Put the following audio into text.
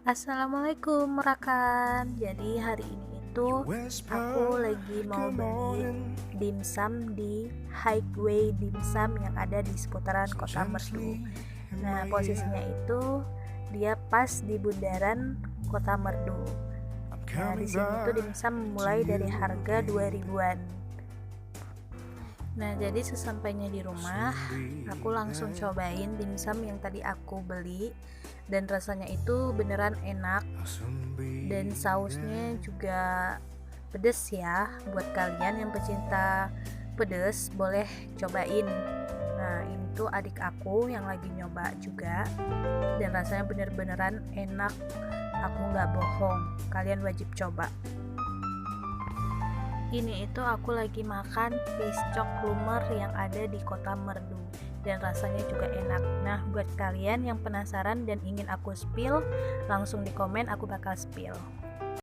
Assalamualaikum rekan. Jadi hari ini itu aku lagi mau beli dimsum di Highway Dimsum yang ada di seputaran Kota Merdu. Nah, posisinya itu dia pas di bundaran Kota Merdu. Nah, di sini tuh dimsum mulai dari harga 2000-an. Nah, jadi sesampainya di rumah, aku langsung cobain dimsum yang tadi aku beli dan rasanya itu beneran enak dan sausnya juga pedes ya. Buat kalian yang pecinta pedes boleh cobain. Nah, ini tuh adik aku yang lagi nyoba juga dan rasanya bener-beneran enak. Aku nggak bohong, kalian wajib coba. Ini itu aku lagi makan piscok lumer yang ada di Kota Merdu dan rasanya juga enak. Nah, buat kalian yang penasaran dan ingin aku spill, langsung di komen, aku bakal spill.